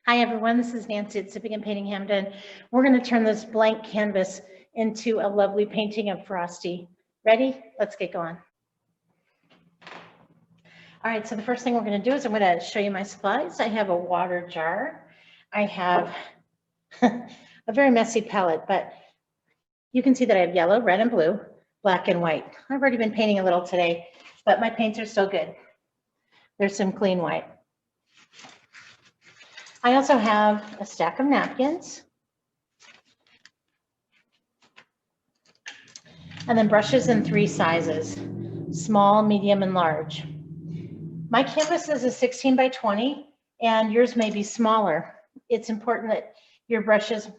Hi everyone, this is Nancy at Sipping and Painting Hampden. We're going to turn this blank canvas into a lovely painting of Frosty. Ready? Let's get going. All right, so the first thing we're going to do is I'm going to show you my supplies. I have a water jar. I have a very messy palette, but you can see that I have yellow, red, and blue, black, and white. I've already been painting a little today, but my paints are still good. There's some clean white. I also have a stack of napkins. And then brushes in 3 sizes, small, medium, and large. My canvas is a 16 by 20, and yours may be smaller. It's important that your brushes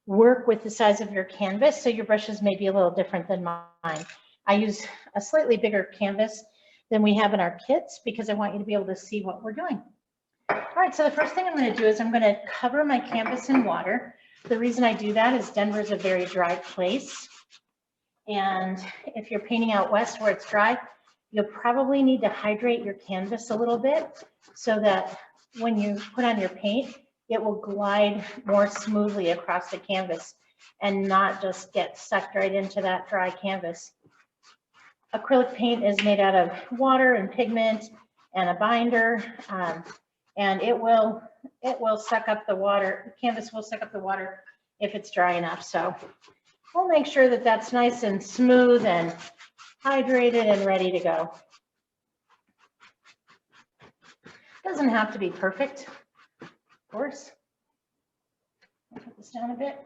work with the size of your canvas, so your brushes may be a little different than mine. I use a slightly bigger canvas than we have in our kits because I want you to be able to see what we're doing. All right, so the first thing I'm going to do is I'm going to cover my canvas in water. The reason I do that is Denver is a very dry place. And if you're painting out west where it's dry, you'll probably need to hydrate your canvas a little bit so that when you put on your paint, it will glide more smoothly across the canvas and not just get sucked right into that dry canvas. Acrylic paint is made out of water and pigment and a binder, and it will suck up the water. The canvas will suck up the water if it's dry enough. So we'll make sure that that's nice and smooth and hydrated and ready to go. Doesn't have to be perfect, of course. I'll put this down a bit.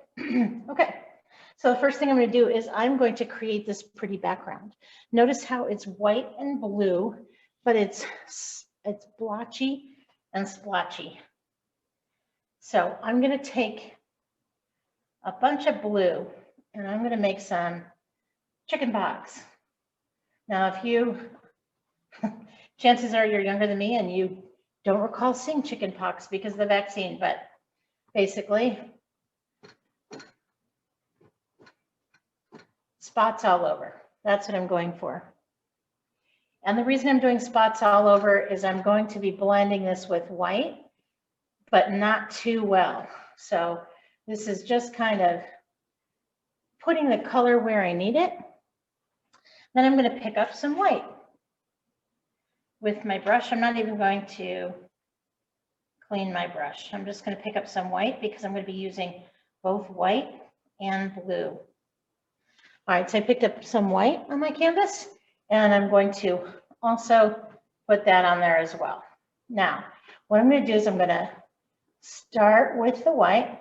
Okay, so the first thing I'm going to do is I'm going to create this pretty background. Notice how it's white and blue, but it's blotchy and splotchy. So I'm going to take a bunch of blue and I'm going to make some chicken pox. Now, if you, chances are you're younger than me and you don't recall seeing chicken pox because of the vaccine, but basically spots all over. That's what I'm going for. And the reason I'm doing spots all over is I'm going to be blending this with white, but not too well. So this is just kind of putting the color where I need it. Then I'm going to pick up some white with my brush. I'm not even going to clean my brush. I'm just going to pick up some white because I'm going to be using both white and blue. All right, so I picked up some white on my canvas and I'm going to also put that on there as well. Now, what I'm going to do is I'm going to start with the white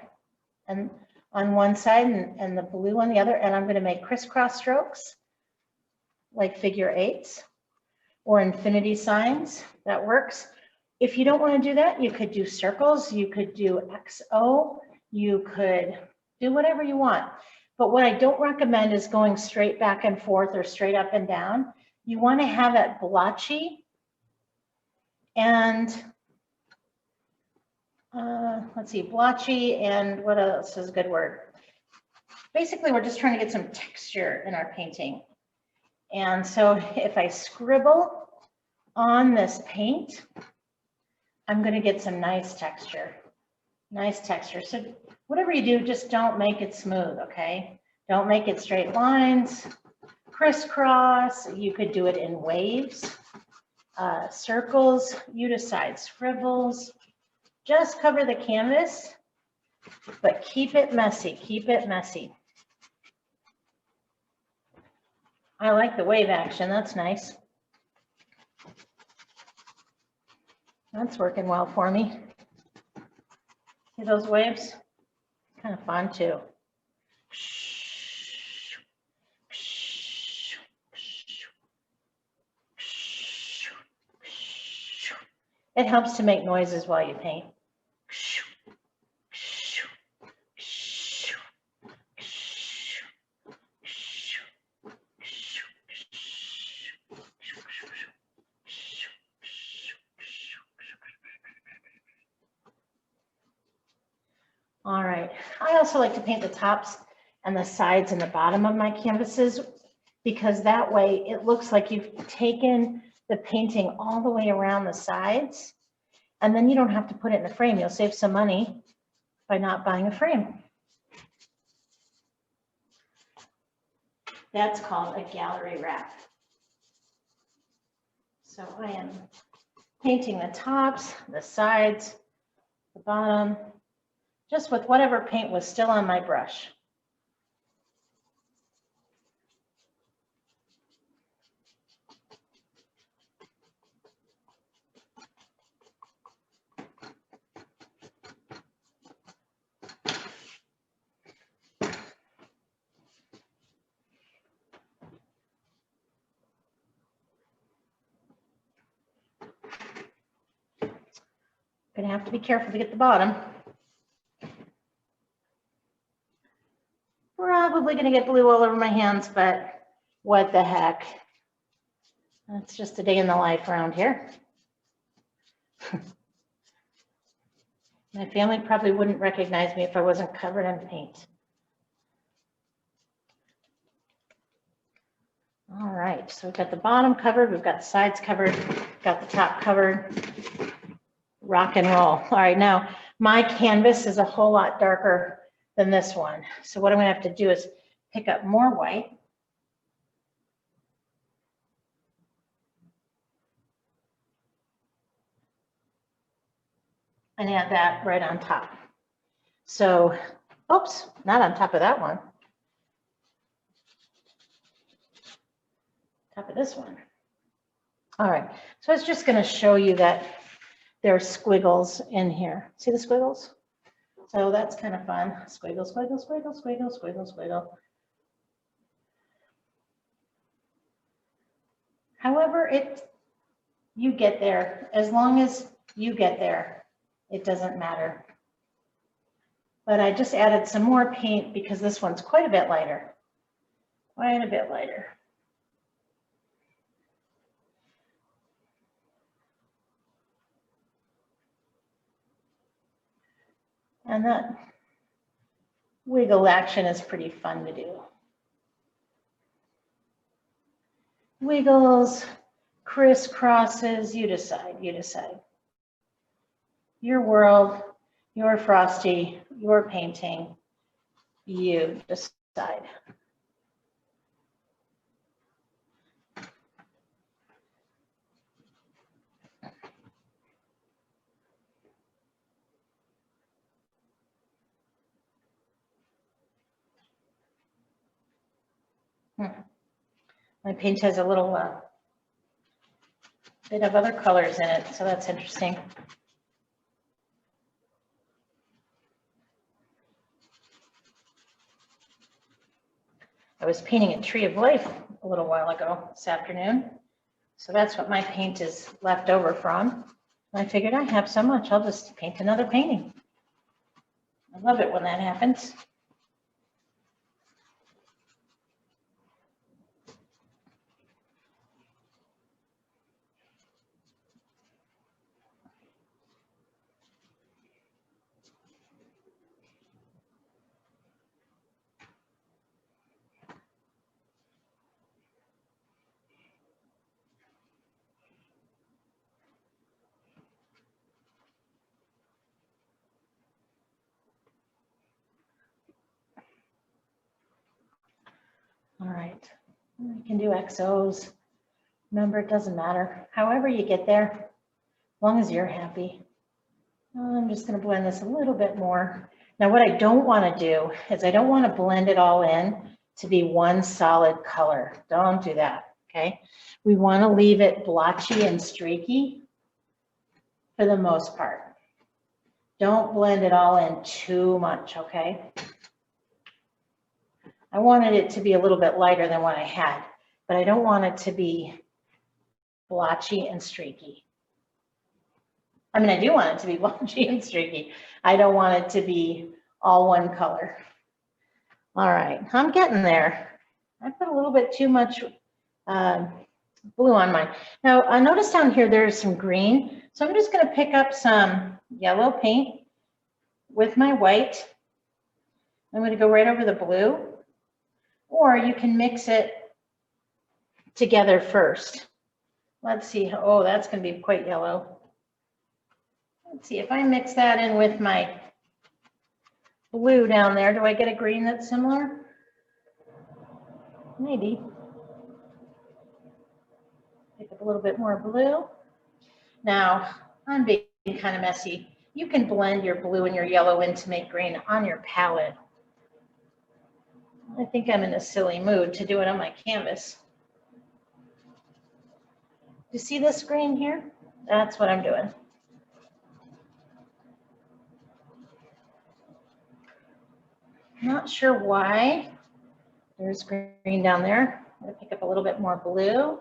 and on one side and the blue on the other, and I'm going to make crisscross strokes like figure 8s or infinity signs. That works. If you don't want to do that, you could do circles, you could do XO, you could do whatever you want. But what I don't recommend is going straight back and forth or straight up and down. You want to have it blotchy and let's see, blotchy and what else is a good word? Basically, we're just trying to get some texture in our painting. And so if I scribble on this paint, I'm going to get some nice texture. Nice texture. So whatever you do, just don't make it smooth, okay? Don't make it straight lines, crisscross. You could do it in waves, circles, side scribbles. Just cover the canvas, but keep it messy. Keep it messy. I like the wave action. That's nice. That's working well for me. See those waves? Kind of fun too. It helps to make noises while you paint. All right, I also like to paint the tops and the sides and the bottom of my canvases because that way it looks like you've taken the painting all the way around the sides And then you don't have to put it in a frame. You'll save some money by not buying a frame. That's called a gallery wrap. So I am painting the tops, the sides, the bottom, just with whatever paint was still on my brush. Gonna have to be careful to get the bottom. Probably gonna get blue all over my hands, but what the heck? That's just a day in the life around here. My family probably wouldn't recognize me if I wasn't covered in paint. All right, so we've got the bottom covered, we've got the sides covered, got the top covered. Rock and roll. All right, now my canvas is a whole lot darker than this one. So what I'm gonna have to do is pick up more white. And add that right on top. So, oops, not on top of that one. Top of this one. All right, so it's just gonna show you that there are squiggles in here. See the squiggles? So that's kind of fun. Squiggle, squiggle, squiggle, squiggle, squiggle, squiggle. However, you get there. As long as you get there, it doesn't matter. But I just added some more paint because this one's quite a bit lighter. Quite a bit lighter. And that wiggle action is pretty fun to do. Wiggles, crisscrosses, you decide, you decide. Your world, your Frosty, your painting, you decide. My paint has a little bit of other colors in it, so that's interesting. I was painting a tree of life a little while ago this afternoon, so that's what my paint is left over from. And I figured I have so much, I'll just paint another painting. I love it when that happens. All right, you can do XOs. Remember, it doesn't matter. However you get there, as long as you're happy. I'm just going to blend this a little bit more. Now, what I don't want to do is I don't want to blend it all in to be one solid color. Don't do that, okay? We want to leave it blotchy and streaky for the most part. Don't blend it all in too much, okay? I wanted it to be a little bit lighter than what I had, but I don't want it to be blotchy and streaky. I mean, I do want it to be blotchy and streaky. I don't want it to be all one color. All right, I'm getting there. I put a little bit too much blue on mine. Now, I noticed down here there's some green, so I'm just going to pick up some yellow paint with my white. I'm going to go right over the blue, or you can mix it together first. Let's see. Oh, that's going to be quite yellow. Let's see, if I mix that in with my blue down there, do I get a green that's similar? Maybe. Pick up a little bit more blue. Now, I'm being kind of messy. You can blend your blue and your yellow in to make green on your palette. I think I'm in a silly mood to do it on my canvas. You see this green here? That's what I'm doing. Not sure why. There's green down there. I'm going to pick up a little bit more blue.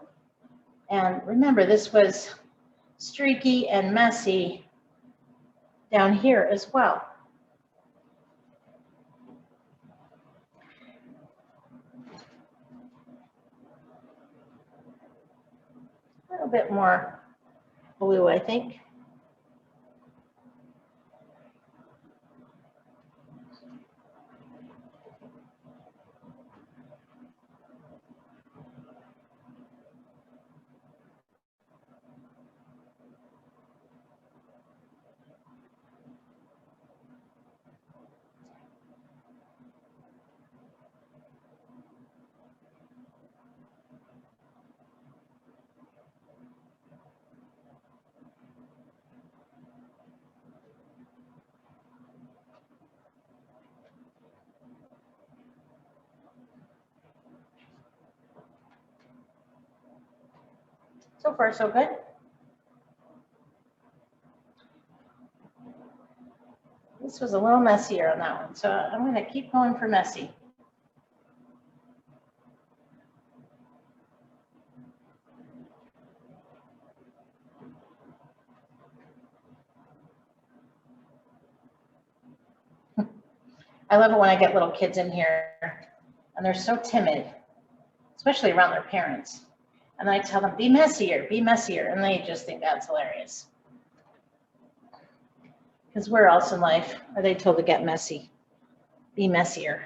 And remember, this was streaky and messy down here as well. A little bit more blue, I think. So far, so good. This was a little messier on that one, so I'm going to keep going for messy. I love it when I get little kids in here and they're so timid, especially around their parents. And I tell them, be messier, and they just think that's hilarious. Because where else in life are they told to get messy? Be messier.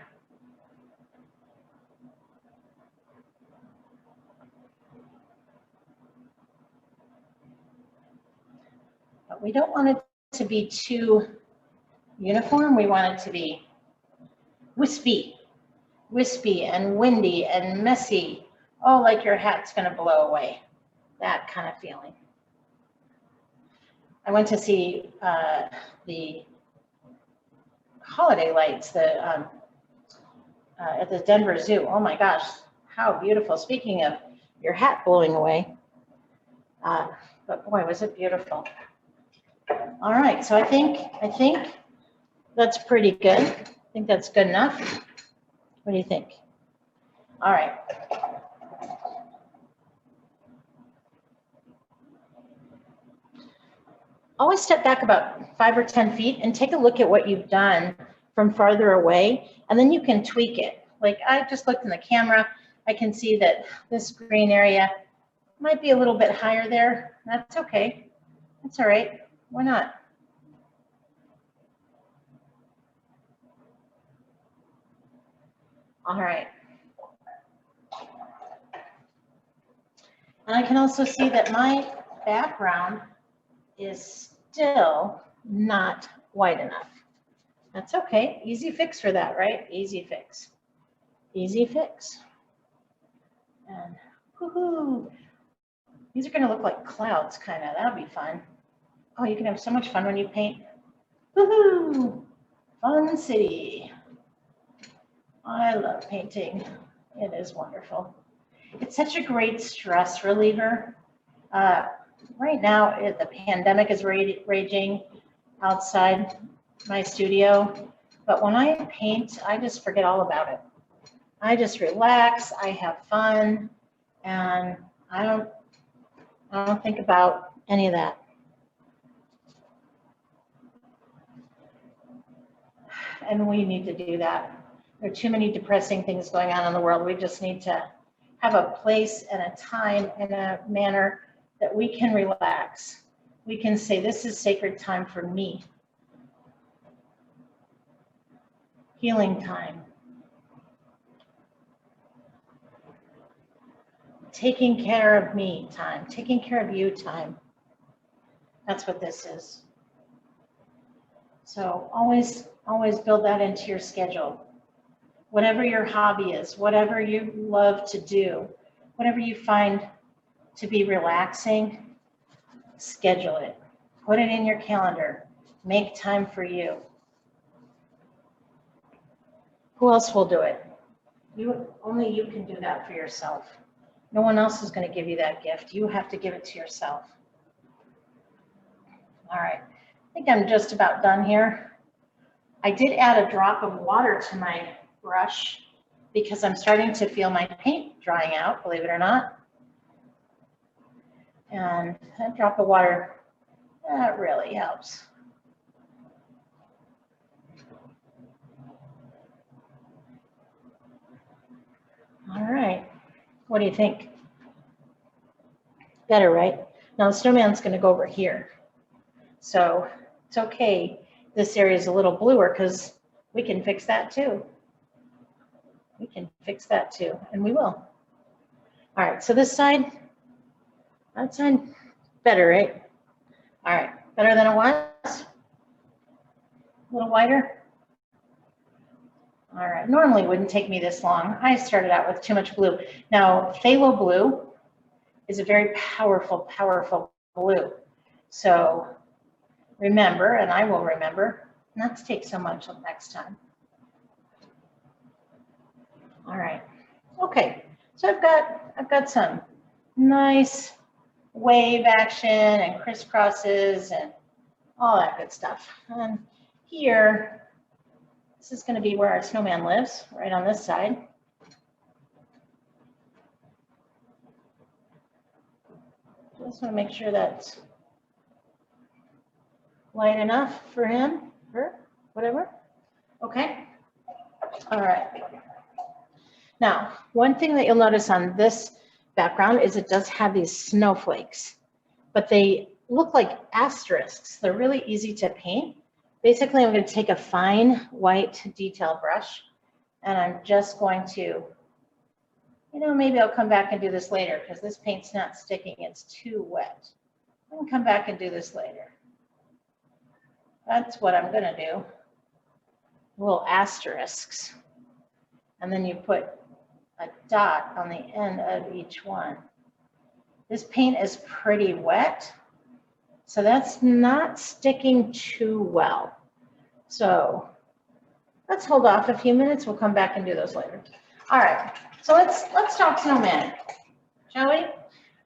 But we don't want it to be too uniform. We want it to be wispy and windy and messy. Oh, like your hat's going to blow away. That kind of feeling. I went to see the holiday lights at the Denver Zoo. Oh my gosh, how beautiful. Speaking of your hat blowing away. But boy, was it beautiful. All right, so I think that's pretty good. I think that's good enough. What do you think? All right. Always step back about 5 or 10 feet and take a look at what you've done from farther away, and then you can tweak it. Like I just looked in the camera, I can see that this green area might be a little bit higher there. That's okay. That's all right. Why not? All right. And I can also see that my background is still not white enough. That's okay. Easy fix for that, right? Easy fix. Easy fix. And woohoo. These are going to look like clouds, kind of. That'll be fun. Oh, you can have so much fun when you paint. Woohoo! Fun city. I love painting. It is wonderful. It's such a great stress reliever. Right now, the pandemic is raging outside my studio, but when I paint, I just forget all about it. I just relax, I have fun, and I don't think about any of that. And we need to do that. There are too many depressing things going on in the world. We just need to have a place and a time and a manner that we can relax. We can say, this is sacred time for me. Healing time. Taking care of me time. Taking care of you time. That's what this is. So always build that into your schedule. Whatever your hobby is, whatever you love to do, whatever you find to be relaxing, schedule it. Put it in your calendar. Make time for you. Who else will do it? Only you can do that for yourself. No one else is going to give you that gift. You have to give it to yourself. All right, I think I'm just about done here. I did add a drop of water to my brush because I'm starting to feel my paint drying out, believe it or not. And that drop of water, that really helps. All right, what do you think? Better, right? Now the snowman's going to go over here. So it's okay. This area is a little bluer because we can fix that too. We can fix that too, and we will. All right, so this side, that side, better, right? All right, better than it was? A little wider? All right, normally it wouldn't take me this long. I started out with too much blue. Now, phthalo blue is a very powerful, powerful blue. So remember, and I will remember, not to take so much next time. All right, okay, so I've got some nice wave action and crisscrosses and all that good stuff. And here, this is going to be where our snowman lives, right on this side. Just want to make sure that's light enough for him, her, whatever. Okay. All right. Now, one thing that you'll notice on this background is it does have these snowflakes, but they look like asterisks. They're really easy to paint. Basically, I'm going to take a fine white detail brush and I'm just going to, maybe I'll come back and do this later because this paint's not sticking. It's too wet. I can come back and do this later. That's what I'm going to do. Little asterisks. And then you put a dot on the end of each one. This paint is pretty wet, so that's not sticking too well. So let's hold off a few minutes. We'll come back and do those later. All right, so let's talk snowman, shall we?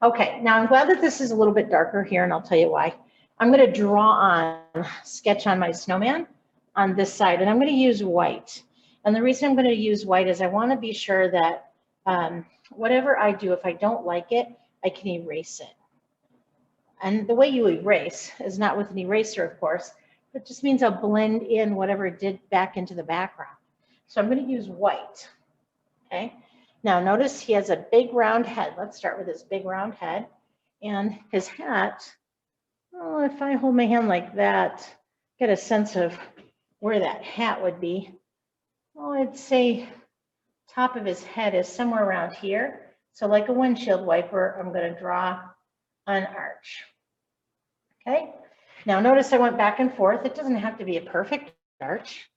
Okay, now I'm glad that this is a little bit darker here, and I'll tell you why. I'm going to draw on, sketch on my snowman on this side, and I'm going to use white. And the reason I'm going to use white is I want to be sure that whatever I do, if I don't like it, I can erase it. And the way you erase is not with an eraser, of course, but just means I'll blend in whatever it did back into the background. So I'm going to use white. Okay. Now notice he has a big round head. Let's start with his big round head. And his hat, well, if I hold my hand like that, get a sense of where that hat would be. Well, I'd say top of his head is somewhere around here. So like a windshield wiper, I'm going to draw an arch. Okay. Now notice I went back and forth. It doesn't have to be a perfect arch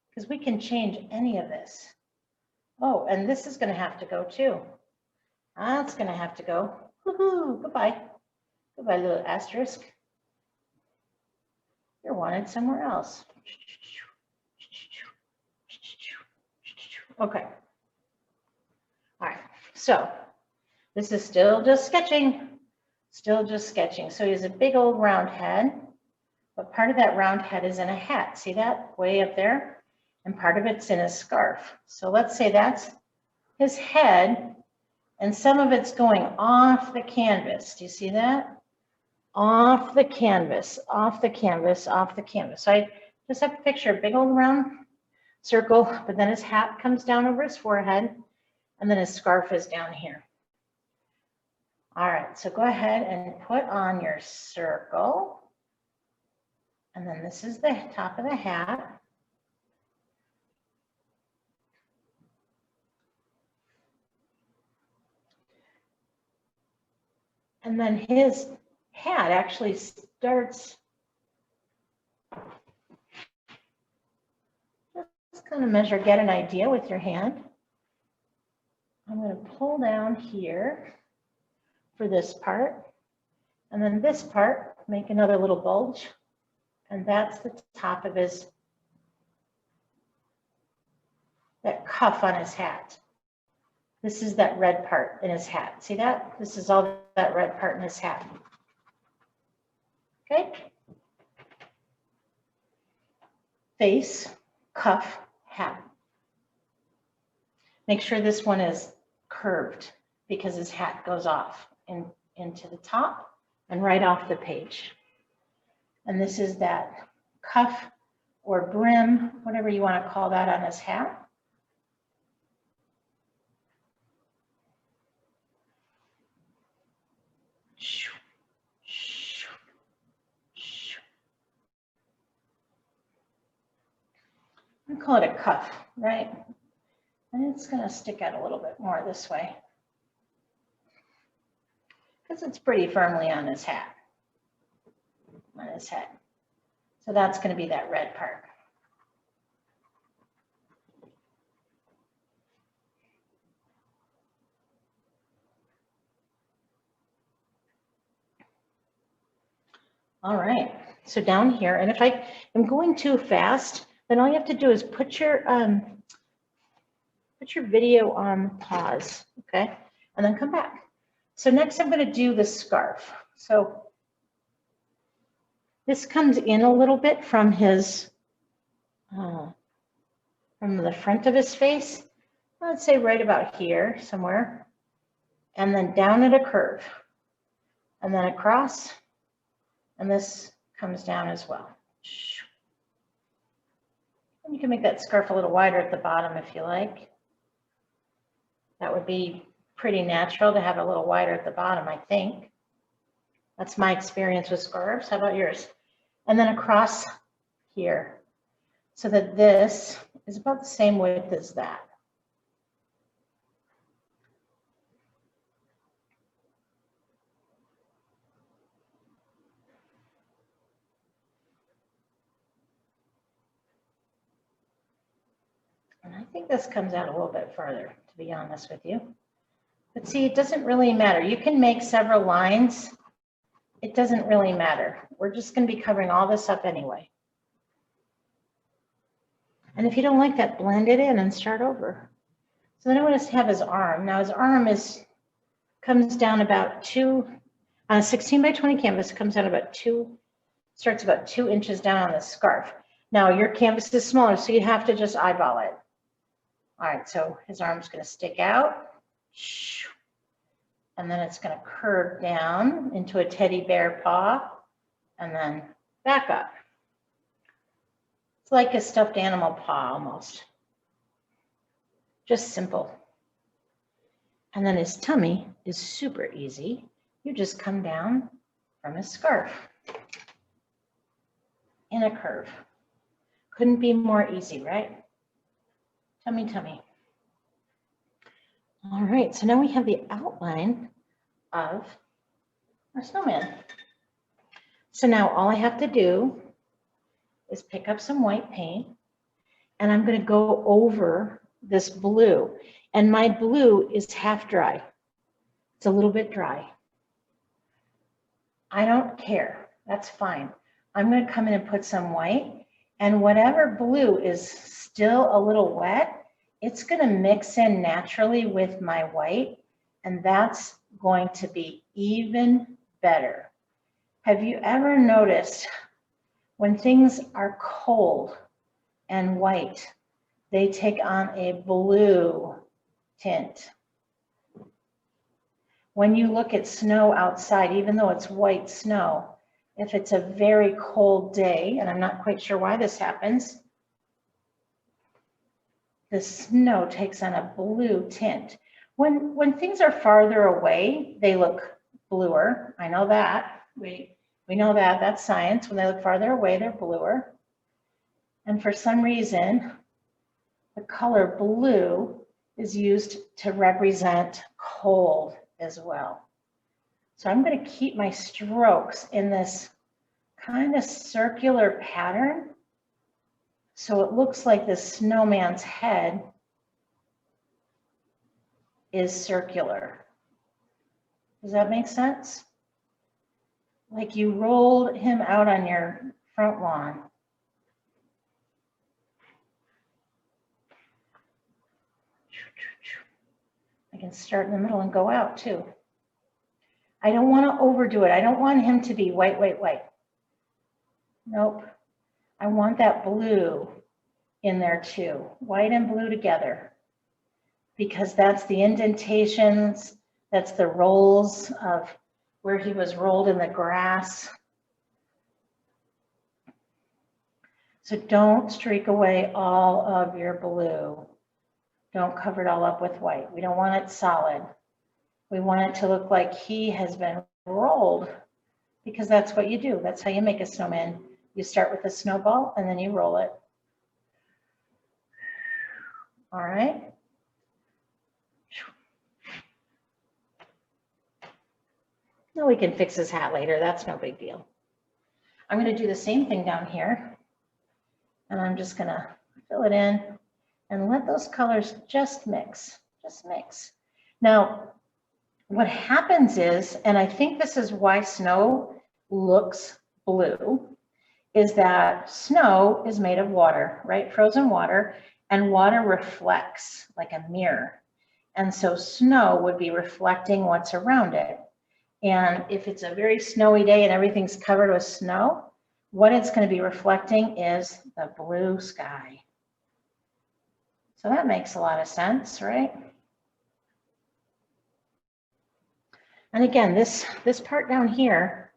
because we can change any of this. Oh, and this is going to have to go too. That's going to have to go. Woohoo! Goodbye. Goodbye, little asterisk. You're wanted somewhere else. Okay. All right. So this is still just sketching. Still just sketching. So he has a big old round head, but part of that round head is in a hat. See that way up there? And part of it's in a scarf. So let's say that's his head, and some of it's going off the canvas. Do you see that? Off the canvas, off the canvas, off the canvas. So I just have to picture a big old round circle, but then his hat comes down over his forehead, and then his scarf is down here. All right, so go ahead and put on your circle. And then this is the top of the hat. And then his hat actually starts going to measure, get an idea with your hand. I'm going to pull down here for this part, and then this part, make another little bulge, and that's the top of that cuff on his hat. This is that red part in his hat. See that? This is all that red part in his hat. Okay? Face, cuff, hat. Make sure this one is curved because his hat goes off into the top and right off the page. And this is that cuff or brim, whatever you want to call that on his hat. I call it a cuff, right? And it's going to stick out a little bit more this way because it's pretty firmly on his hat, on his head. So that's going to be that red part. All right, so down here, and if I am going too fast, then all you have to do is put your video on pause, okay? And then come back. So next I'm going to do the scarf. So this comes in a little bit from his, from the front of his face. Let's say right about here somewhere. And then down at a curve. And then across. And this comes down as well. And you can make that scarf a little wider at the bottom if you like. That would be pretty natural to have it a little wider at the bottom, I think. That's my experience with scarves. How about yours? And then across here, so that this is about the same width as that. And I think this comes out a little bit further, to be honest with you. But see, it doesn't really matter. You can make several lines. It doesn't really matter. We're just going to be covering all this up anyway. And if you don't like that, blend it in and start over. So then I want to have his arm. Now his arm comes down about 2, on a 16 by 20 canvas, comes down about 2, starts about 2 inches down on the scarf. Now your canvas is smaller, so you have to just eyeball it. All right, so his arm's going to stick out. And then it's going to curve down into a teddy bear paw and then back up. It's like a stuffed animal paw almost. Just simple. And then his tummy is super easy. You just come down from his scarf in a curve. Couldn't be more easy, right? Tummy, tummy. All right, so now we have the outline of our snowman. So now all I have to do is pick up some white paint, and I'm going to go over this blue. And my blue is half dry. It's a little bit dry. I don't care. That's fine. I'm going to come in and put some white, and whatever blue is still a little wet, it's going to mix in naturally with my white, and that's going to be even better. Have you ever noticed when things are cold and white, they take on a blue tint? When you look at snow outside, even though it's white snow, if it's a very cold day, and I'm not quite sure why this happens, the snow takes on a blue tint. When things are farther away, they look bluer. I know that. We know that. That's science. When they look farther away, they're bluer. And for some reason, the color blue is used to represent cold as well. So I'm going to keep my strokes in this kind of circular pattern So it looks like the snowman's head is circular. Does that make sense? Like you rolled him out on your front lawn. I can start in the middle and go out too. I don't want to overdo it. I don't want him to be white, white, white. Nope. I want that blue in there too. White and blue together. Because that's the indentations, that's the rolls of where he was rolled in the grass. So don't streak away all of your blue. Don't cover it all up with white. We don't want it solid. We want it to look like he has been rolled, because that's what you do. That's how you make a snowman. You start with a snowball and then you roll it. All right. No, we can fix his hat later. That's no big deal. I'm going to do the same thing down here. And I'm just going to fill it in and let those colors just mix. Just mix. Now, what happens is, and I think this is why snow looks blue, is that snow is made of water, right? Frozen water, and water reflects like a mirror. And so snow would be reflecting what's around it. And if it's a very snowy day and everything's covered with snow, what it's going to be reflecting is the blue sky. So that makes a lot of sense, right? And again, this part down here,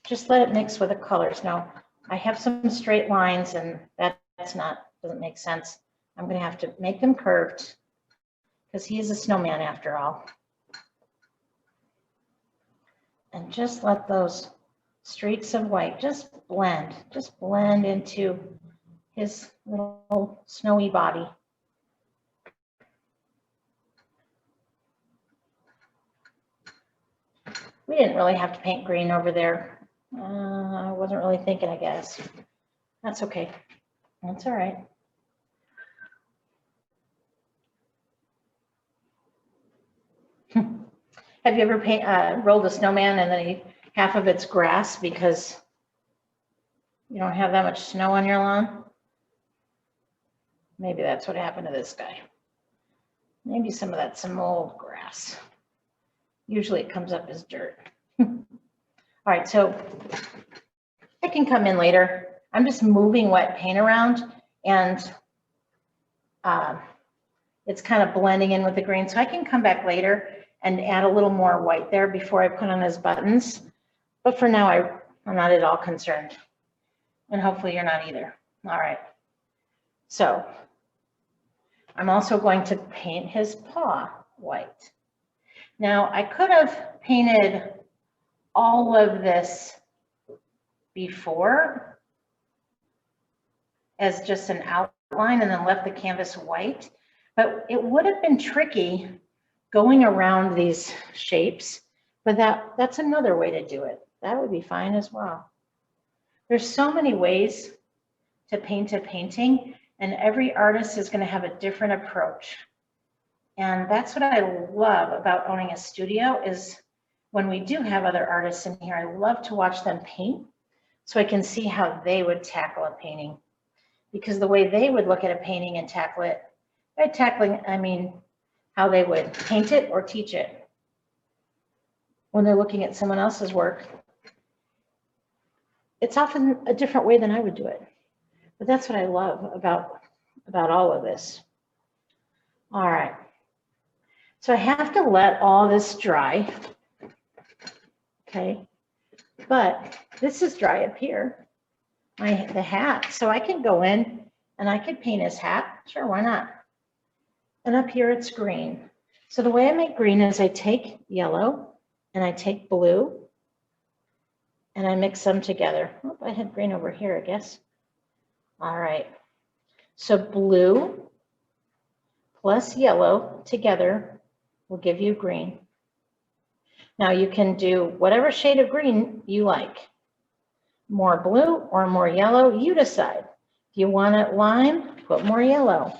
just let it mix with the colors. Now, I have some straight lines and doesn't make sense. I'm going to have to make them curved, because he is a snowman after all. And just let those streaks of white just blend into his little snowy body. We didn't really have to paint green over there. I wasn't really thinking, I guess. That's okay. That's all right. Have you ever rolled a snowman and then half of it's grass because you don't have that much snow on your lawn? Maybe that's what happened to this guy. Maybe some old grass. Usually it comes up as dirt. All right, so I can come in later. I'm just moving wet paint around, and it's kind of blending in with the green. So I can come back later and add a little more white there before I put on his buttons. But for now, I'm not at all concerned. And hopefully you're not either. All right. So I'm also going to paint his paw white. Now, I could have painted all of this before as just an outline and then left the canvas white, but it would have been tricky going around these shapes, but that's another way to do it. That would be fine as well. There's so many ways to paint a painting, and every artist is going to have a different approach. And that's what I love about owning a studio, is when we do have other artists in here, I love to watch them paint so I can see how they would tackle a painting. Because the way they would look at a painting and tackle it, by tackling, I mean how they would paint it or teach it. When they're looking at someone else's work, it's often a different way than I would do it. But that's what I love about all of this. All right. So I have to let all this dry. Okay. But this is dry up here, the hat. So I can go in and I could paint his hat. Sure, why not? And up here it's green. So the way I make green is I take yellow and I take blue and I mix them together. Oh, I had green over here, I guess. All right. So blue plus yellow together will give you green. Now you can do whatever shade of green you like. more blue or more yellow, you decide. If you want it lime, put more yellow.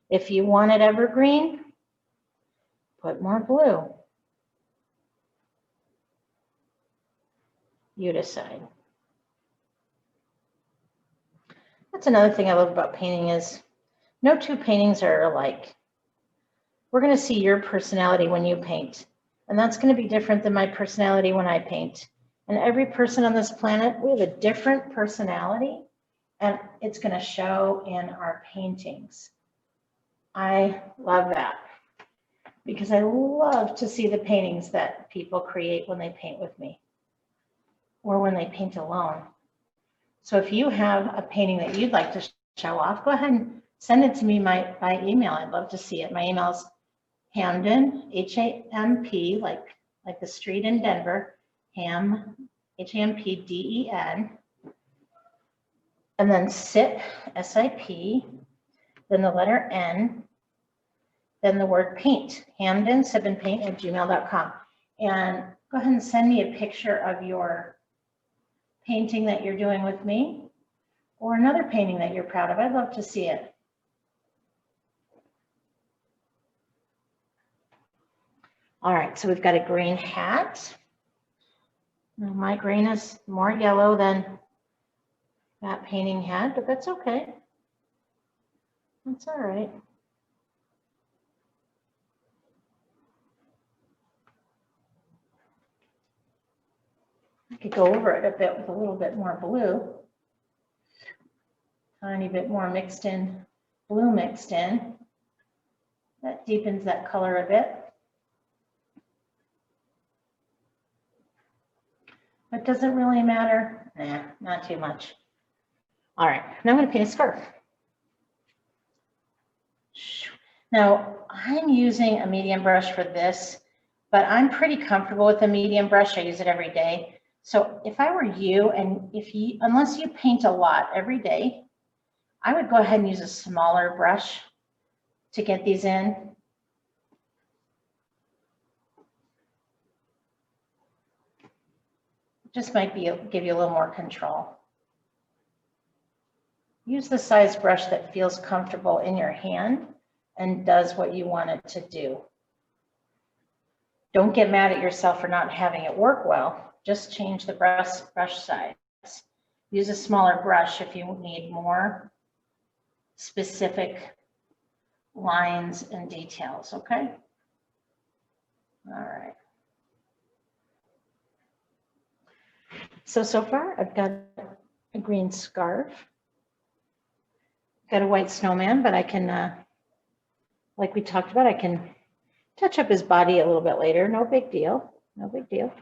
If you want it evergreen, put more blue. You decide. That's another thing I love about painting is no two paintings are alike. We're going to see your personality when you paint, and that's going to be different than my personality when I paint. And every person on this planet, we have a different personality, and it's going to show in our paintings. I love that because I love to see the paintings that people create when they paint with me or when they paint alone. So if you have a painting that you'd like to show off, go ahead and send it to me by email. I'd love to see it. My email is Hampden, H-A-M-P, like the street in Denver, Hampden, and then SIP, S-I-P, then the letter N, then the word paint, Hampden, sipandpaint@gmail.com. And go ahead and send me a picture of your painting that you're doing with me or another painting that you're proud of. I'd love to see it. All right, so we've got a green hat. Now my green is more yellow than that painting had, but that's okay. That's all right. I could go over it a bit with a little bit more blue. Tiny bit more mixed in, blue mixed in. That deepens that color a bit. But does it really matter? Nah, not too much. All right, now I'm going to paint a scarf. Now, I'm using a medium brush for this, but I'm pretty comfortable with a medium brush. I use it every day. So if I were you, and unless you paint a lot every day, I would go ahead and use a smaller brush to get these in. Just might give you a little more control. Use the size brush that feels comfortable in your hand and does what you want it to do. Don't get mad at yourself for not having it work well. Just change the brush size. Use a smaller brush if you need more specific lines and details, okay? All right. So far I've got a green scarf. Got a white snowman, but I can, like we talked about, I can touch up his body a little bit later. No big deal, no big deal.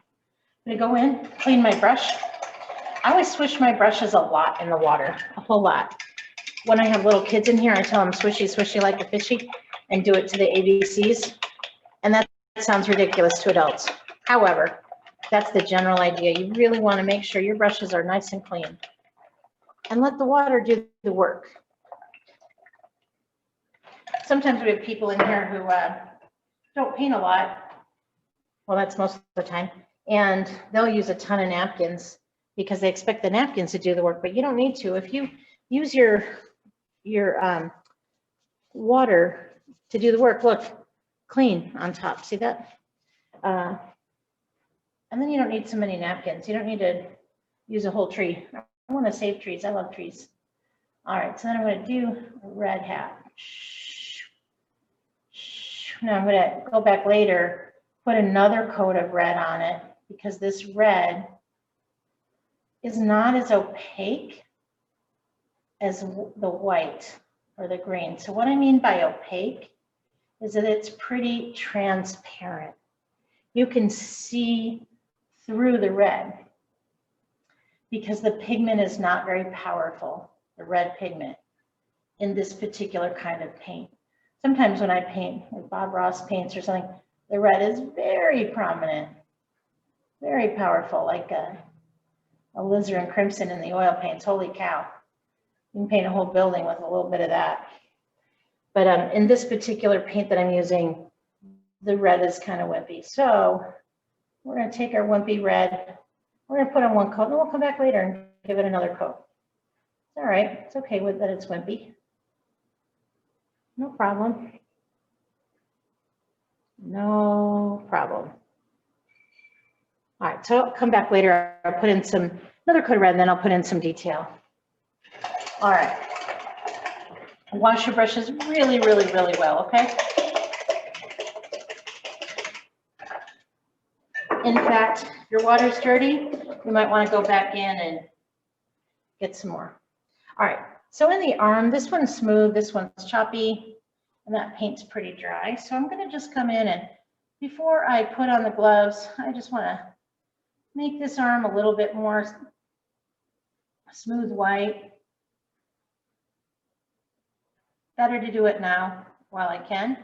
I'm gonna go in, clean my brush. I always swish my brushes a lot in the water, a whole lot. When I have little kids in here, I tell them swishy, swishy like a fishy and do it to the ABCs. And that sounds ridiculous to adults. However, that's the general idea. You really want to make sure your brushes are nice and clean and let the water do the work. Sometimes we have people in here who don't paint a lot. Well, that's most of the time. And they'll use a ton of napkins because they expect the napkins to do the work, but you don't need to. If you use your water to do the work, look, clean on top. See that? And then you don't need so many napkins. You don't need to use a whole tree. I want to save trees. I love trees. All right, so then I'm going to do a red hat. Now I'm going to go back later, put another coat of red on it because this red is not as opaque as the white or the green. So what I mean by opaque is that it's pretty transparent. You can see through the red because the pigment is not very powerful, the red pigment, in this particular kind of paint. Sometimes when I paint, like Bob Ross paints or something, the red is very prominent, very powerful, like a alizarin crimson in the oil paints. Holy cow. You can paint a whole building with a little bit of that. But in this particular paint that I'm using, the red is kind of wimpy. So we're going to take our wimpy red, we're going to put on one coat, and we'll come back later and give it another coat. It's all right. It's okay with that it's wimpy. No problem. No problem. All right, so I'll come back later. I'll put in another coat of red, and then I'll put in some detail. All right. Wash your brushes really, really, really well, okay? In fact, if your water's dirty, you might want to go back in and get some more. All right, so in the arm, this one's smooth, this one's choppy, and that paint's pretty dry. So I'm going to just come in, and before I put on the gloves, I just want to make this arm a little bit more smooth white. Better to do it now while I can,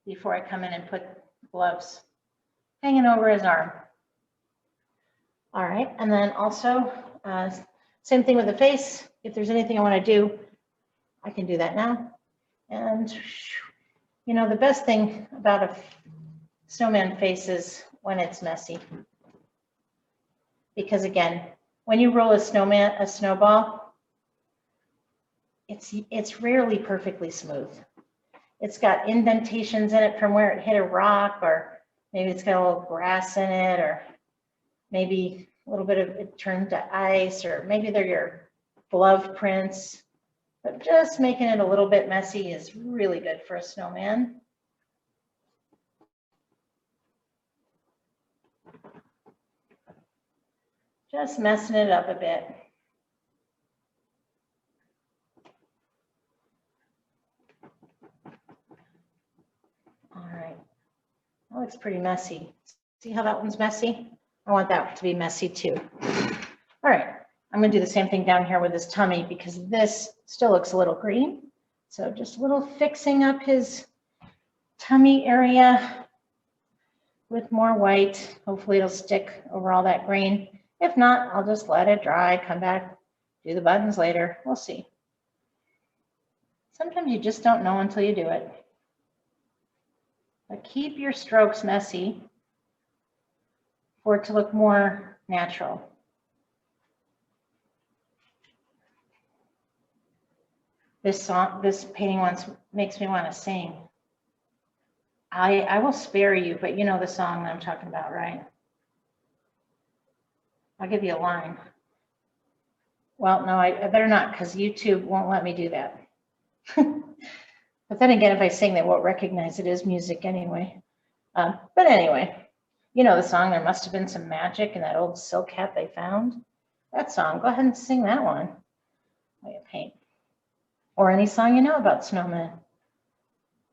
before I come in and put gloves hanging over his arm. All right, and then also, same thing with the face. If there's anything I want to do, I can do that now. And, you know, the best thing about a snowman face is when it's messy. Because again, when you roll a snowball, it's rarely perfectly smooth. It's got indentations in it from where it hit a rock, or maybe it's got a little grass in it, or maybe a little bit of it turned to ice, or maybe they're your glove prints. But just making it a little bit messy is really good for a snowman. Just messing it up a bit. All right, that looks pretty messy. See how that one's messy? I want that to be messy too. All right, I'm gonna do the same thing down here with his tummy, because this still looks a little green. So just a little fixing up his tummy area with more white. Hopefully it'll stick over all that green. If not, I'll just let it dry, come back, do the buttons later. We'll see. Sometimes you just don't know until you do it. But keep your strokes messy for it to look more natural. This painting once makes me want to sing. I will spare you, but you know the song that I'm talking about, right? I'll give you a line. Well, no, I better not, because YouTube won't let me do that. But then again, if I sing, they won't recognize it as music anyway. But anyway, you know the song, There Must Have Been Some Magic in That Old Silk Hat They Found. That song, go ahead and sing that one while you paint. Or any song you know about snowmen.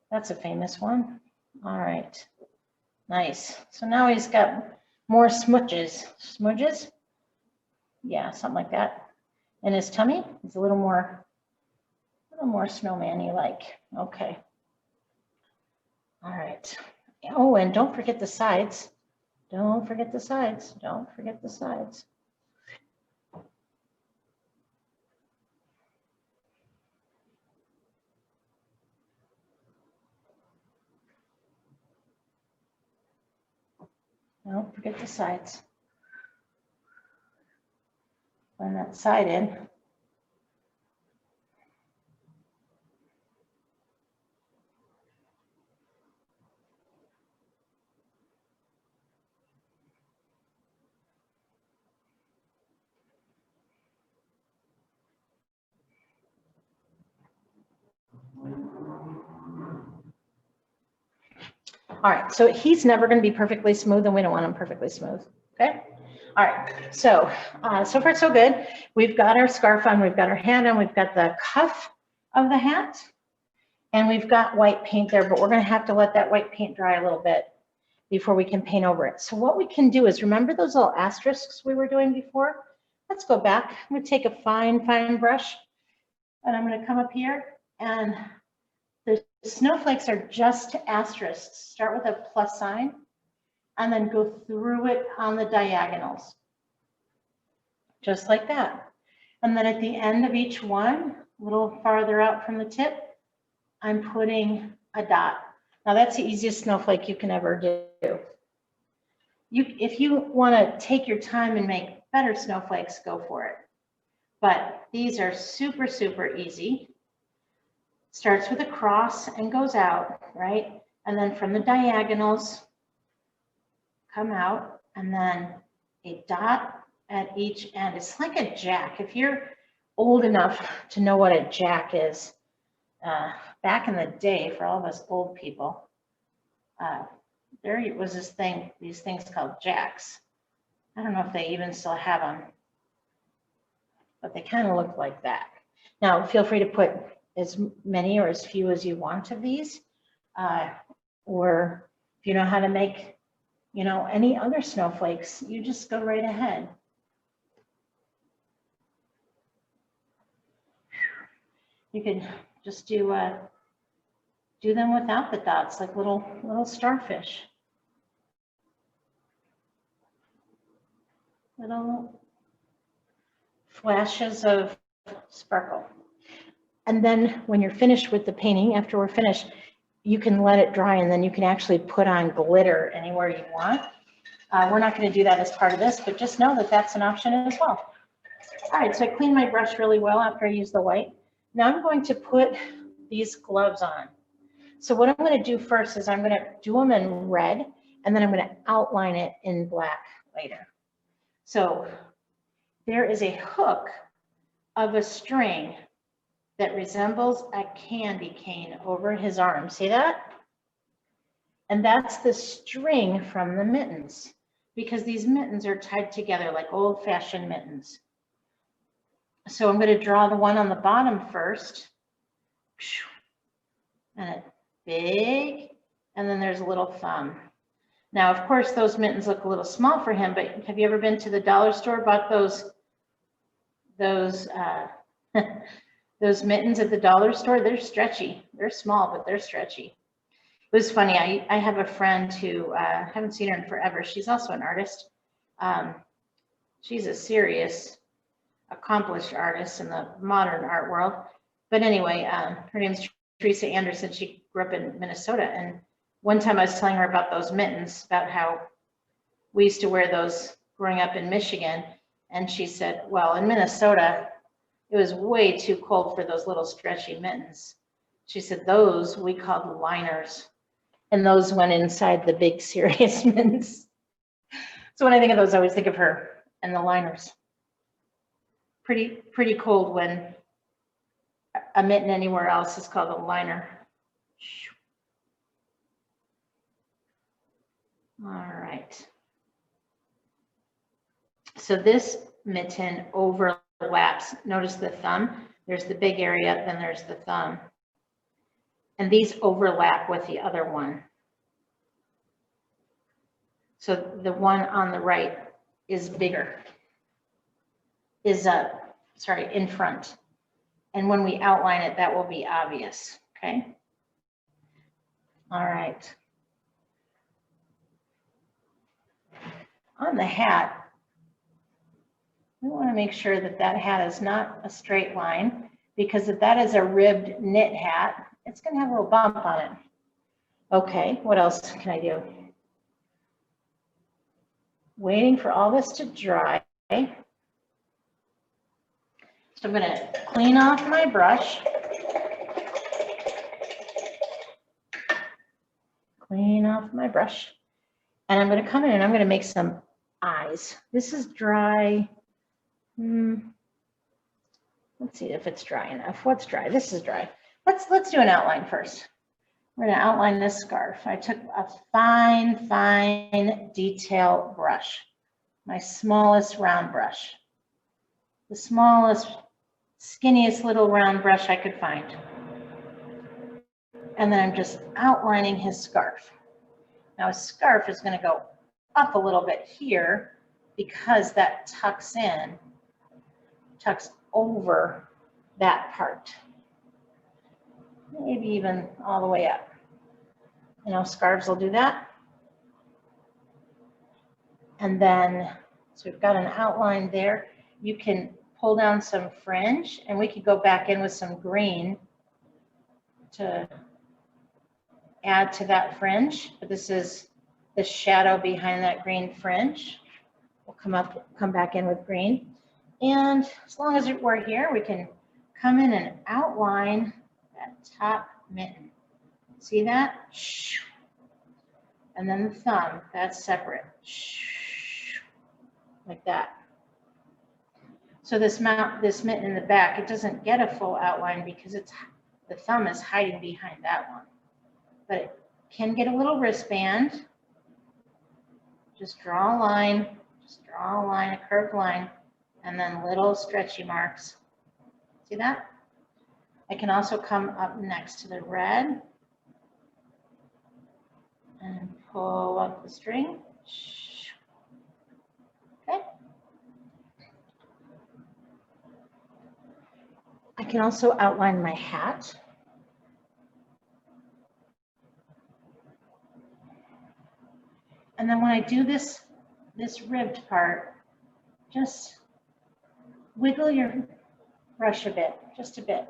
That's a famous one. All right, nice. So now he's got more smudges. Smudges? Yeah, something like that. In his tummy, it's a little more snowman-y like. Okay. All right. Oh, and don't forget the sides. Don't forget the sides. Don't forget the sides. Don't forget the sides. Blend that side in. All right, so he's never going to be perfectly smooth, and we don't want him perfectly smooth. Okay. All right. So so far so good. We've got our scarf on. We've got our hat on. We've got the cuff of the hat, and we've got white paint there. But we're going to have to let that white paint dry a little bit before we can paint over it. So what we can do is, remember those little asterisks we were doing before? Let's go back. I'm going to take a fine brush, and I'm going to come up here, and the snowflakes are just asterisks. Start with a plus sign and then go through it on the diagonals, just like that. And then at the end of each one, a little farther out from the tip, I'm putting a dot. Now that's the easiest snowflake you can ever do. If you want to take your time and make better snowflakes, go for it. But these are super, super easy. Starts with a cross and goes out, right? And then from the diagonals, come out, and then a dot at each end. It's like a jack. If you're old enough to know what a jack is, back in the day, for all of us old people, there was these things called jacks. I don't know if they even still have them, but they kind of look like that. Now, feel free to put as many or as few as you want of these, or if you know how to make, you know, any other snowflakes, you just go right ahead. You could just do them without the dots, like little starfish. Little flashes of sparkle. And then when you're finished with the painting, after we're finished, you can let it dry, and then you can actually put on glitter anywhere you want. We're not going to do that as part of this, but just know that that's an option as well. All right, so I cleaned my brush really well after I used the white. Now I'm going to put these gloves on. So what I'm going to do first is I'm going to do them in red, and then I'm going to outline it in black later. So there is a hook of a string that resembles a candy cane over his arm. See that? And that's the string from the mittens, because these mittens are tied together like old-fashioned mittens. So I'm going to draw the one on the bottom first. And it's big, and then there's a little thumb. Now, of course, those mittens look a little small for him, but have you ever been to the dollar store, bought those those mittens at the dollar store? They're stretchy. They're small, but they're stretchy. It was funny. I have a friend who I haven't seen her in forever. She's also an artist. She's a serious, accomplished artist in the modern art world. But anyway, her name's Teresa Anderson. She grew up in Minnesota. And one time I was telling her about those mittens, about how we used to wear those growing up in Michigan. And she said, well, in Minnesota, it was way too cold for those little stretchy mittens. She said, those we called liners. And those went inside the big serious mittens. So when I think of those, I always think of her and the liners. Pretty cold when a mitten anywhere else is called a liner. All right. So this mitten overlaps. Notice the thumb. There's the big area, then there's the thumb. And these overlap with the other one. So the one on the right is bigger, in front. And when we outline it, that will be obvious, okay? All right. On the hat, we want to make sure that that hat is not a straight line, because if that is a ribbed knit hat, it's going to have a little bump on it. Okay, what else can I do? Waiting for all this to dry. So I'm going to clean off my brush. Clean off my brush. And I'm going to come in and I'm going to make some eyes. This is dry. Let's see if it's dry enough. What's dry? This is dry. Let's do an outline first. We're going to outline this scarf. I took a fine detail brush, my smallest round brush, the smallest, skinniest little round brush I could find. And then I'm just outlining his scarf. Now his scarf is going to go up a little bit here because that tucks over that part. Maybe even all the way up. You know, scarves will do that. And then, so we've got an outline there. You can pull down some fringe, and we could go back in with some green to add to that fringe. But this is the shadow behind that green fringe. We'll come back in with green. And as long as we're here, we can come in and outline that top mitten. See that? And then the thumb, that's separate. Like that. So this mitten in the back, it doesn't get a full outline because the thumb is hiding behind that one. But it can get a little wristband. Just draw a line, a curved line, and then little stretchy marks. See that? I can also come up next to the red and pull up the string. Okay. I can also outline my hat. And then when I do this ribbed part, just wiggle your brush a bit, just a bit.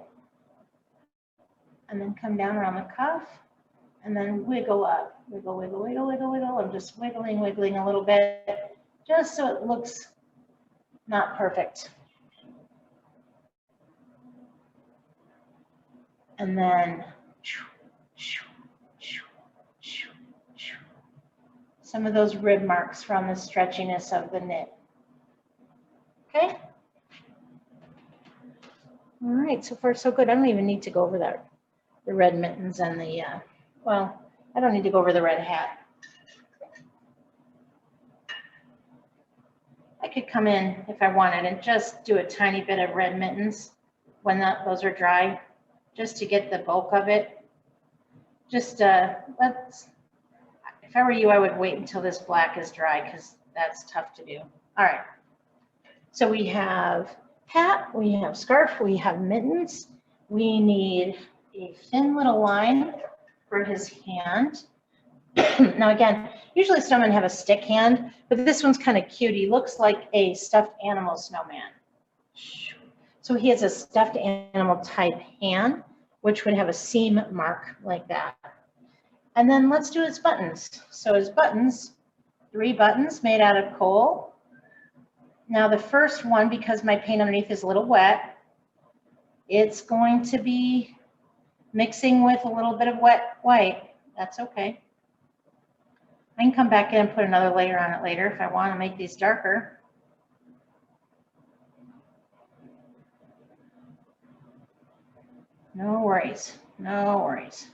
And then come down around the cuff and then wiggle up. Wiggle, wiggle, wiggle, wiggle, wiggle. I'm just wiggling a little bit, just so it looks not perfect. And then some of those rib marks from the stretchiness of the knit. Okay? All right, so far so good. I don't even need to go over that, the red mittens and the, well, I don't need to go over the red hat. I could come in if I wanted and just do a tiny bit of red mittens when those are dry, just to get the bulk of it. Just if I were you, I would wait until this black is dry because that's tough to do. All right. So we have hat, we have scarf, we have mittens. We need a thin little line for his hand. Now again, usually snowmen have a stick hand, but this one's kind of cute. He looks like a stuffed animal snowman. So he has a stuffed animal type hand, which would have a seam mark like that. And then let's do his buttons. So his buttons, 3 buttons made out of coal. Now the first one, because my paint underneath is a little wet, it's going to be mixing with a little bit of wet white. That's okay. I can come back in and put another layer on it later if I want to make these darker. No worries, no worries.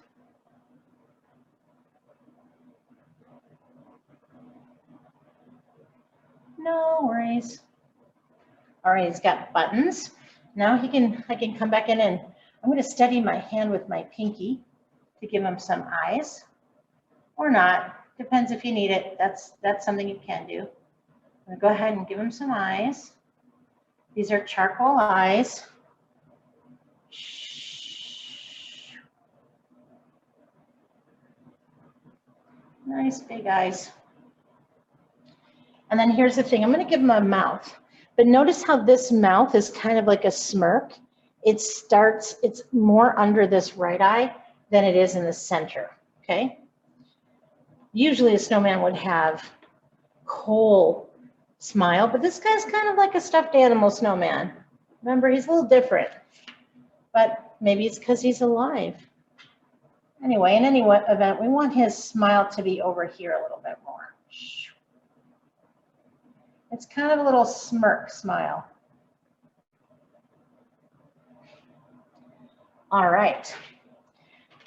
No worries. All right, he's got buttons. Now I can come back in and I'm going to steady my hand with my pinky to give him some eyes, or not. Depends if you need it. That's something you can do. I'm going to go ahead and give him some eyes. These are charcoal eyes. Nice big eyes. And then here's the thing, I'm going to give him a mouth, but notice how this mouth is kind of like a smirk. It's more under this right eye than it is in the center, okay? Usually a snowman would have coal smile, but this guy's kind of like a stuffed animal snowman. Remember, he's a little different, but maybe it's because he's alive. Anyway, in any event, we want his smile to be over here a little bit more. It's kind of a little smirk smile. All right.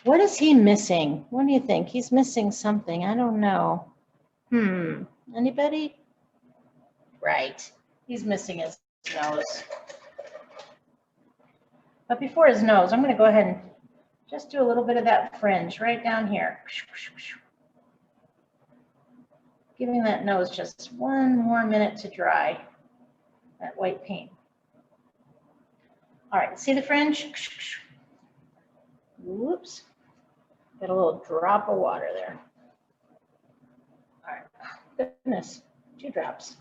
What is he missing? What do you think? He's missing something. I don't know. Anybody? Right. He's missing his nose. But before his nose, I'm going to go ahead and just do a little bit of that fringe right down here. Giving that nose just 1 more minute to dry, that white paint. All right, see the fringe? Whoops, got a little drop of water there. All right, goodness, 2 drops.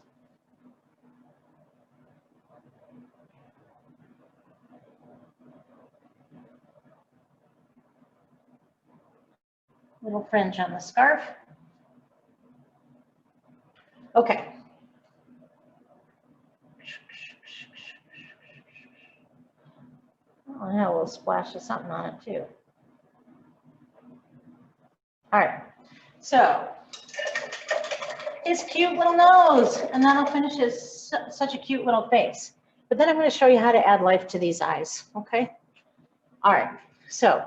Little fringe on the scarf. Okay. I have a little splash of something on it too. All right, so his cute little nose, and that'll finish his such a cute little face. But then I'm going to show you how to add life to these eyes, okay? All right, so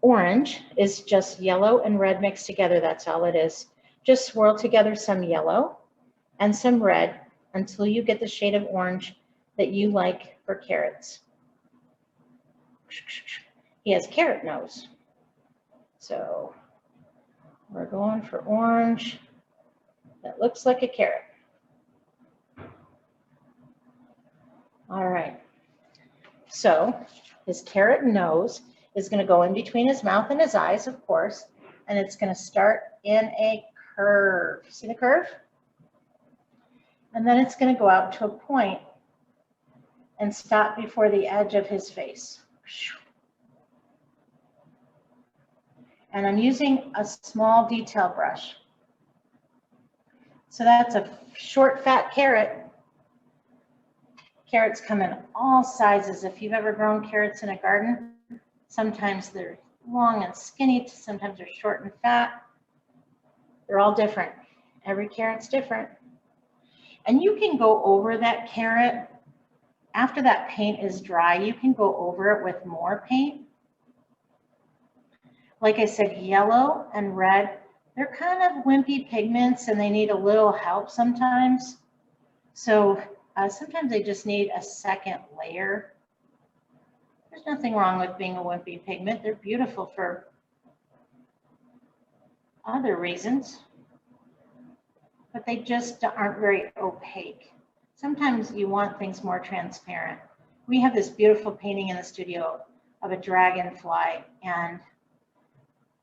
orange is just yellow and red mixed together, that's all it is. Just swirl together some yellow and some red until you get the shade of orange that you like for carrots. He has carrot nose. So we're going for orange that looks like a carrot. All right, so his carrot nose is going to go in between his mouth and his eyes, of course, and it's going to start in a curve. See the curve? And then it's going to go out to a point and stop before the edge of his face. And I'm using a small detail brush. So that's a short, fat carrot. Carrots come in all sizes. If you've ever grown carrots in a garden, sometimes they're long and skinny, sometimes they're short and fat. They're all different. Every carrot's different. And you can go over that carrot. After that paint is dry, you can go over it with more paint. Like I said, yellow and red, they're kind of wimpy pigments and they need a little help sometimes. So sometimes they just need a second layer. There's nothing wrong with being a wimpy pigment. They're beautiful for other reasons, but they just aren't very opaque. Sometimes you want things more transparent. We have this beautiful painting in the studio of a dragonfly, and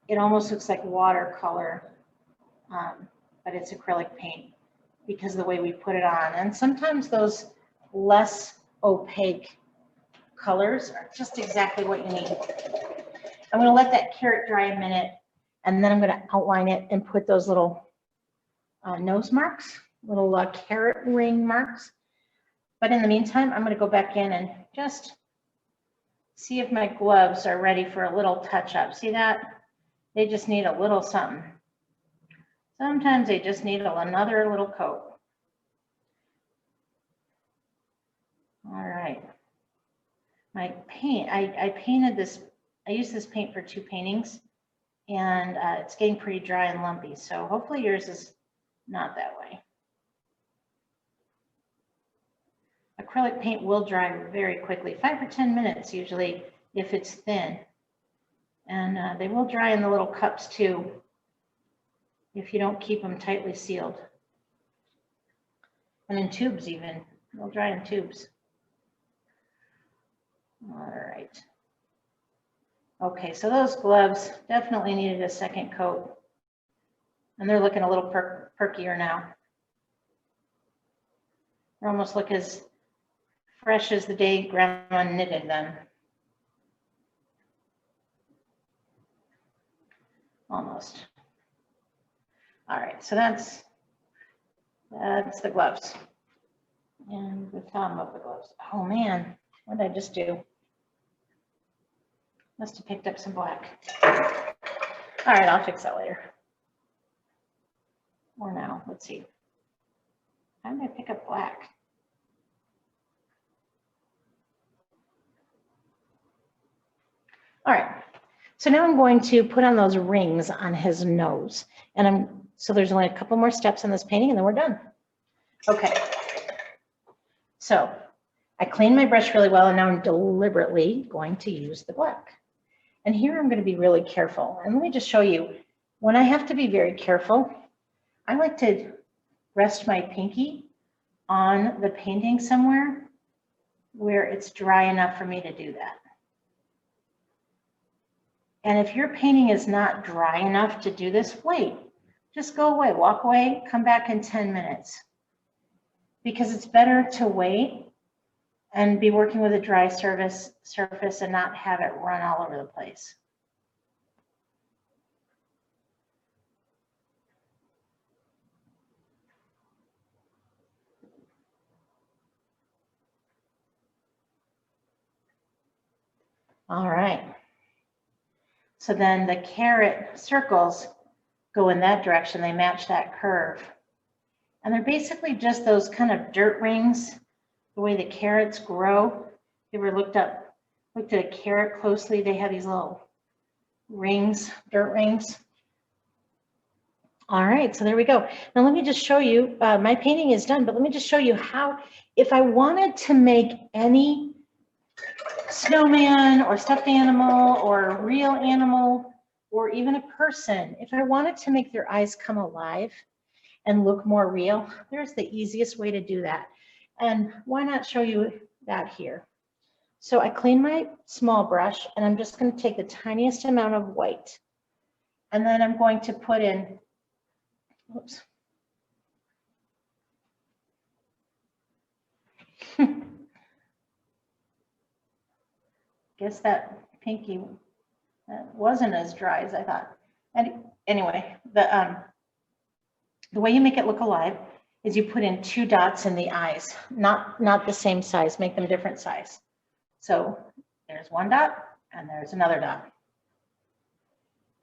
it almost looks like watercolor, but it's acrylic paint because of the way we put it on. And sometimes those less opaque colors are just exactly what you need. I'm going to let that carrot dry a minute, and then I'm going to outline it and put those little nose marks, little carrot ring marks. But in the meantime, I'm going to go back in and just see if my gloves are ready for a little touch up. See that? They just need a little something. Sometimes they just need another little coat. All right. My paint, I painted this, I used this paint for 2 paintings, and it's getting pretty dry and lumpy. So hopefully yours is not that way. Acrylic paint will dry very quickly, 5 or 10 minutes usually if it's thin. And they will dry in the little cups too if you don't keep them tightly sealed. And in tubes even, they'll dry in tubes. All right. Okay, so those gloves definitely needed a second coat. And they're looking a little perkier now. They almost look as fresh as the day Grandma knitted them. Almost. All right, so that's the gloves. And the thumb of the gloves. Oh man, what did I just do? Must have picked up some black. All right, I'll fix that later. Or now, let's see. How did I pick up black? All right, so now I'm going to put on those rings on his nose. And so there's only a couple more steps in this painting and then we're done. Okay, so I cleaned my brush really well and now I'm deliberately going to use the black. And here I'm going to be really careful. And let me just show you, when I have to be very careful, I like to rest my pinky on the painting somewhere where it's dry enough for me to do that. And if your painting is not dry enough to do this, wait, just go away, walk away, come back in 10 minutes. Because it's better to wait and be working with a dry surface and not have it run all over the place. All right. So then the carrot circles go in that direction. They match that curve. And they're basically just those kind of dirt rings, the way the carrots grow. If you ever looked at a carrot closely, they have these little rings, dirt rings. All right, so there we go. Now let me just show you, my painting is done, but let me just show you how, if I wanted to make any snowman or stuffed animal or real animal or even a person, if I wanted to make their eyes come alive and look more real, there's the easiest way to do that. And why not show you that here? So I clean my small brush and I'm just going to take the tiniest amount of white. And then I'm going to put in, oops. Guess that pinky wasn't as dry as I thought. And anyway, the way you make it look alive is you put in 2 dots in the eyes, not the same size, make them different size. So there's 1 dot and there's another dot.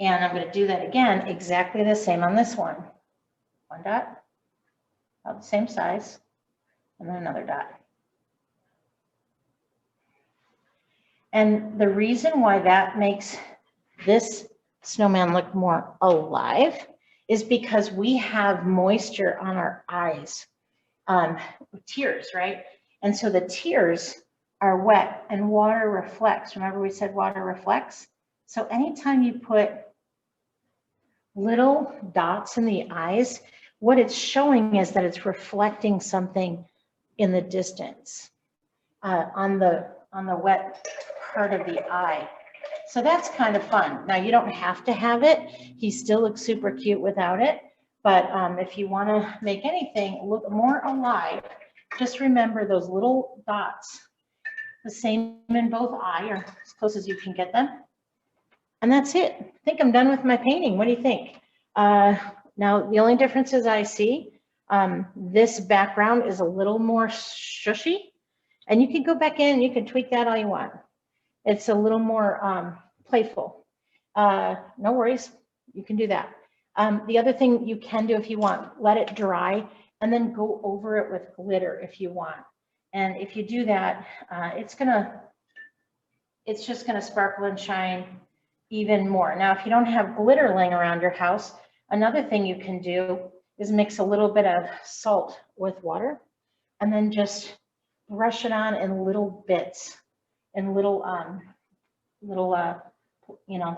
And I'm going to do that again, exactly the same on this one. 1 dot, about the same size, and then another dot. And the reason why that makes this snowman look more alive is because we have moisture on our eyes, tears, right? And so the tears are wet and water reflects. Remember we said water reflects? So anytime you put little dots in the eyes, what it's showing is that it's reflecting something in the distance on the wet part of the eye. So that's kind of fun. Now you don't have to have it. He still looks super cute without it. But if you want to make anything look more alive, just remember those little dots, the same in both eye or as close as you can get them. And that's it. I think I'm done with my painting. What do you think? Now the only differences I see, this background is a little more shushy, and you can go back in, you can tweak that all you want. It's a little more playful. No worries, you can do that. The other thing you can do if you want, let it dry and then go over it with glitter if you want. And if you do that, it's just gonna sparkle and shine even more. Now, if you don't have glitter laying around your house, another thing you can do is mix a little bit of salt with water and then just brush it on in little bits, in little, you know,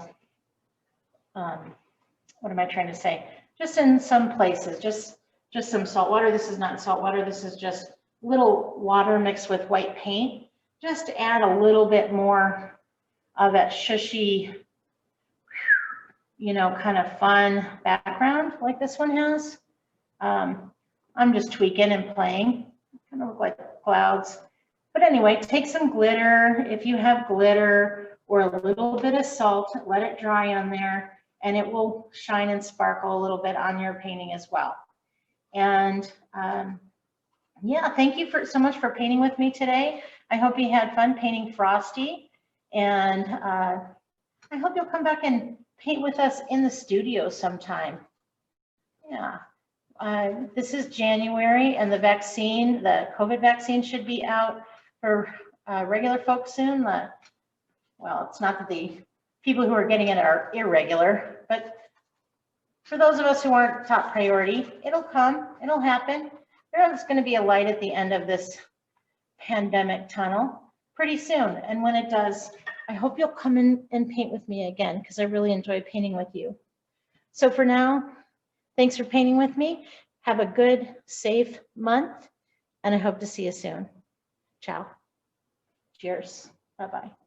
what am I trying to say? Just in some places, just some salt water. This is not salt water. This is just little water mixed with white paint, just to add a little bit more of that shushy, you know, kind of fun background like this one has. I'm just tweaking and playing. Kind of look like clouds. But anyway, take some glitter. If you have glitter or a little bit of salt, let it dry on there and it will shine and sparkle a little bit on your painting as well. And yeah, thank you so much for painting with me today. I hope you had fun painting Frosty, and I hope you'll come back and paint with us in the studio sometime. Yeah, this is January, and the vaccine, the COVID vaccine, should be out for regular folks soon. Well, it's not that the people who are getting it are irregular, but for those of us who aren't top priority, it'll come, it'll happen. There's going to be a light at the end of this pandemic tunnel pretty soon. And when it does, I hope you'll come in and paint with me again, because I really enjoy painting with you. So for now, thanks for painting with me. Have a good, safe month, and I hope to see you soon. Ciao. Cheers. Bye-bye.